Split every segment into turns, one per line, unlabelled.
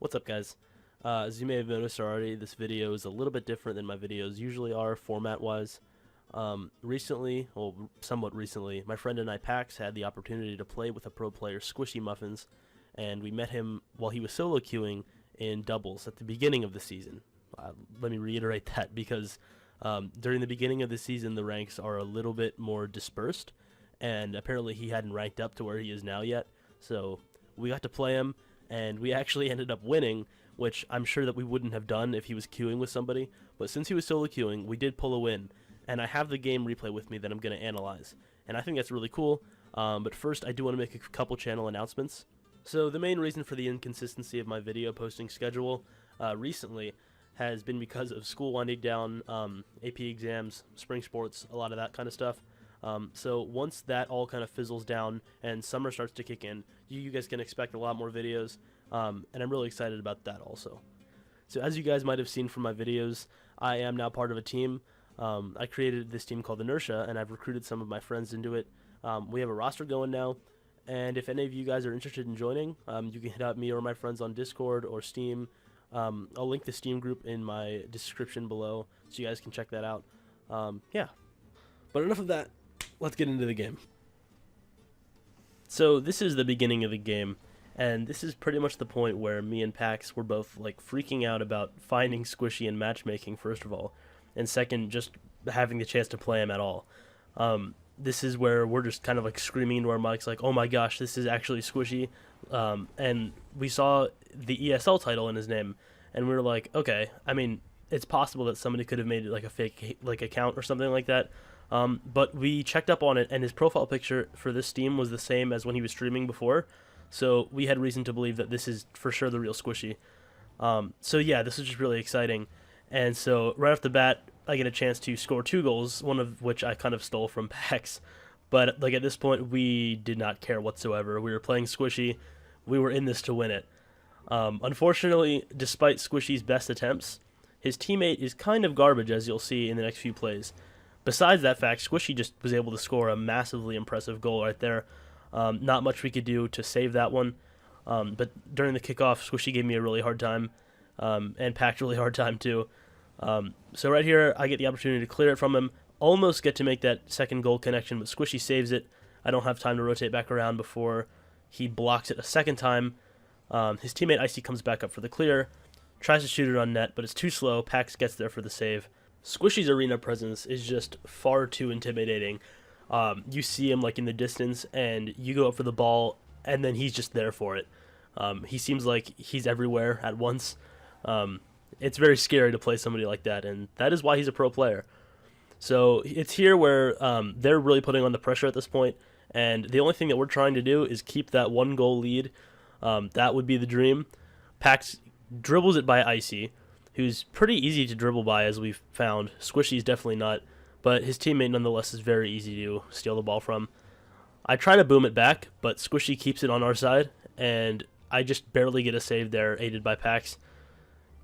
What's up, guys? As you may have noticed already, this video is a little bit different than my videos usually are format-wise. Recently, well, somewhat recently, my friend and I, Pax, had the opportunity to play with a pro player, Squishy Muffinz, and we met him while he was solo queuing in doubles at the beginning of the season. Let me reiterate that because during the beginning of the season, the ranks are a little bit more dispersed, and apparently he hadn't ranked up to where he is now yet, so we got to play him, and we actually ended up winning, which I'm sure that we wouldn't have done if he was queuing with somebody, but since he was solo queuing, we did pull a win, and I have the game replay with me that I'm going to analyze, and I think that's really cool. But first, I do want to make a couple channel announcements. So the main reason for the inconsistency of my video posting schedule recently has been because of school winding down, AP exams, spring sports, a lot of that kind of stuff. So once that all kind of fizzles down and summer starts to kick in, you guys can expect a lot more videos, and I'm really excited about that also. So as you guys might have seen from my videos, I am now part of a team. I created this team called NRTIA, and I've recruited some of my friends into it. We have a roster going now, and if any of you guys are interested in joining, you can hit up me or my friends on Discord or Steam. I'll link the Steam group in my description below, so you guys can check that out. Yeah. But enough of that. Let's get into the game. So this is the beginning of the game, and this is pretty much the point where me and Pax were both like freaking out about finding Squishy and matchmaking, first of all, and second, just having the chance to play him at all. This is where we're just kind of like screaming into our mics like, oh my gosh, this is actually Squishy. And we saw the ESL title in his name, and we were like, okay, I mean, it's possible that somebody could have made it like a fake like account or something like that. But we checked up on it, and his profile picture for this Steam was the same as when he was streaming before, so we had reason to believe that this is for sure the real Squishy. So yeah, this is just really exciting, and so right off the bat, I get a chance to score 2 goals, one of which I kind of stole from Pax, but like at this point, we did not care whatsoever. We were playing Squishy, we were in this to win it. Unfortunately, despite Squishy's best attempts, his teammate is kind of garbage, as you'll see in the next few plays. Besides that fact, Squishy just was able to score a massively impressive goal right there. Not much we could do to save that one. But during the kickoff, Squishy gave me a really hard time, and Packed a really hard time too. So right here, I get the opportunity to clear it from him, almost get to make that second goal connection, but Squishy saves it. I don't have time to rotate back around before he blocks it a second time. His teammate Icy comes back up for the clear, tries to shoot it on net, but it's too slow. Pax gets there for the save. Squishy's arena presence is just far too intimidating. You see him like in the distance, and you go up for the ball, and then he's just there for it. He seems like he's everywhere at once. It's very scary to play somebody like that, and that is why he's a pro player. So it's here where they're really putting on the pressure at this point, and the only thing that we're trying to do is keep that 1-goal lead. That would be the dream. Pax dribbles it by Icy, who's pretty easy to dribble by, as we've found. Squishy's definitely not, but his teammate nonetheless is very easy to steal the ball from. I try to boom it back, but Squishy keeps it on our side, and I just barely get a save there, aided by Pax.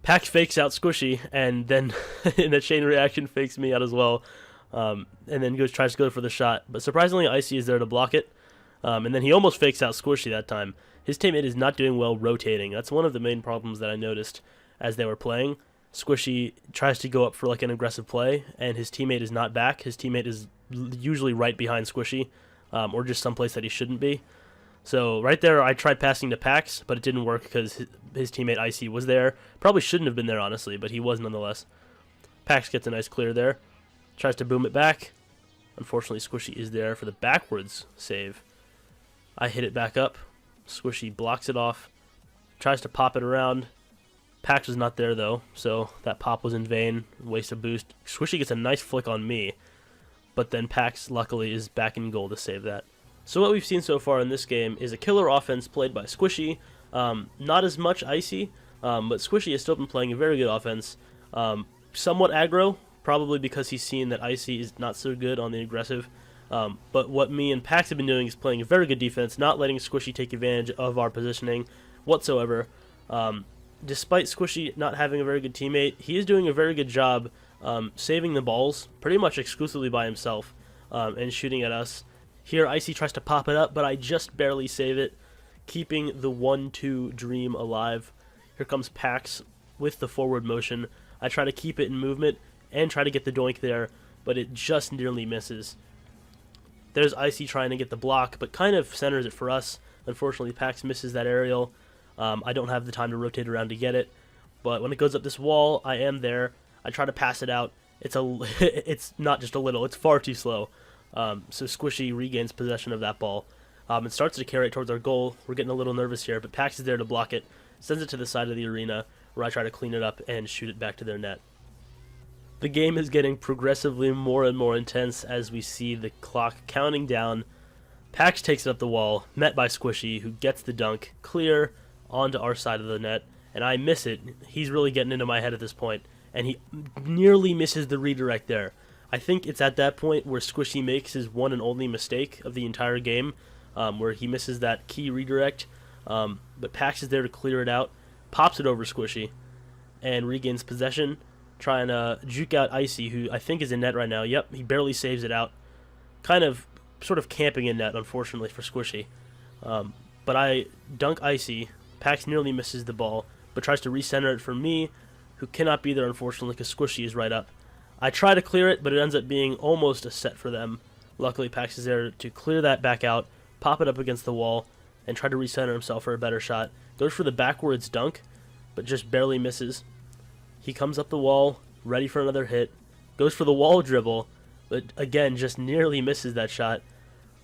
Pax fakes out Squishy, and then in a chain reaction fakes me out as well, and then tries to go for the shot. But surprisingly, Icy is there to block it, and then he almost fakes out Squishy that time. His teammate is not doing well rotating. That's one of the main problems that I noticed as they were playing. Squishy tries to go up for like an aggressive play, and his teammate is not back. His teammate is usually right behind Squishy, or just someplace that he shouldn't be. So right there, I tried passing to Pax, but it didn't work because his teammate Icy was there. Probably shouldn't have been there, honestly, but he was nonetheless. Pax gets a nice clear there. Tries to boom it back. Unfortunately, Squishy is there for the backwards save. I hit it back up. Squishy blocks it off. Tries to pop it around. Pax was not there though, so that pop was in vain. Waste of boost. Squishy gets a nice flick on me, but then Pax luckily is back in goal to save that. So what we've seen so far in this game is a killer offense played by Squishy. Not as much Icy, but Squishy has still been playing a very good offense. Somewhat aggro, probably because he's seen that Icy is not so good on the aggressive. But what me and Pax have been doing is playing a very good defense, not letting Squishy take advantage of our positioning whatsoever. Despite Squishy not having a very good teammate, he is doing a very good job saving the balls pretty much exclusively by himself and shooting at us. Here, Icy tries to pop it up, but I just barely save it, keeping the 1-2 dream alive. Here comes Pax with the forward motion. I try to keep it in movement and try to get the doink there, but it just nearly misses. There's Icy trying to get the block, but kind of centers it for us. Unfortunately, Pax misses that aerial. I don't have the time to rotate around to get it, but when it goes up this wall, I am there. I try to pass it out. It's not just a little, it's far too slow. So Squishy regains possession of that ball and starts to carry it towards our goal. We're getting a little nervous here, but Pax is there to block it, sends it to the side of the arena, where I try to clean it up and shoot it back to their net. The game is getting progressively more and more intense as we see the clock counting down. Pax takes it up the wall, met by Squishy, who gets the dunk clear onto our side of the net, and I miss it. He's really getting into my head at this point, and he nearly misses the redirect there. I think it's at that point where Squishy makes his one and only mistake of the entire game, where he misses that key redirect, but Pax is there to clear it out, pops it over Squishy, and regains possession, trying to juke out Icy, who I think is in net right now. Yep, he barely saves it out. Kind of, sort of camping in net, unfortunately, for Squishy. But I dunk Icy. Pax nearly misses the ball, but tries to recenter it for me, who cannot be there, unfortunately, because Squishy is right up. I try to clear it, but it ends up being almost a set for them. Luckily, Pax is there to clear that back out, pop it up against the wall, and try to recenter himself for a better shot. Goes for the backwards dunk, but just barely misses. He comes up the wall, ready for another hit, goes for the wall dribble, but again, just nearly misses that shot.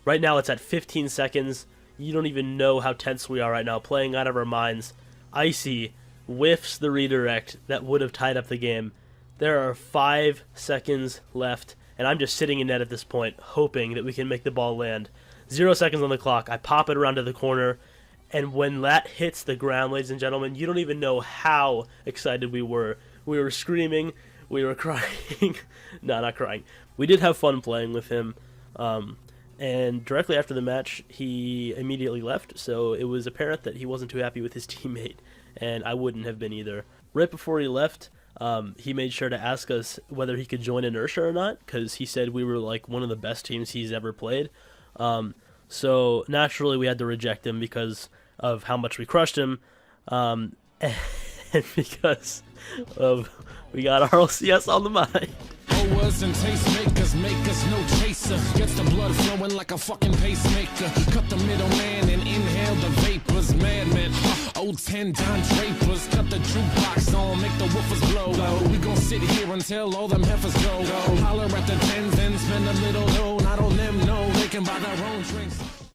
Right now, it's at 15 seconds. You don't even know how tense we are right now, playing out of our minds. Icy whiffs the redirect that would have tied up the game. There are 5 seconds left, and I'm just sitting in net at this point, hoping that we can make the ball land. 0 seconds on the clock. I pop it around to the corner, and when that hits the ground, ladies and gentlemen, you don't even know how excited we were. We were screaming. We were crying. No, not crying. We did have fun playing with him. And directly after the match, he immediately left, so it was apparent that he wasn't too happy with his teammate, and I wouldn't have been either. Right before he left, he made sure to ask us whether he could join NRTIA or not, because he said we were like one of the best teams he's ever played. So naturally we had to reject him because of how much we crushed him, and because of we got RLCS on the mind.
Growers and tastemakers make us no chaser. Gets the blood flowing like a fucking pacemaker. Cut the middleman and inhale the vapors. Madman, old 10 Don Drapers. Cut the jukebox on, make the woofers blow. We gon' sit here until all them heifers go. Holler at the tens and spend a little dough. Not on them, no, they can buy their own drinks.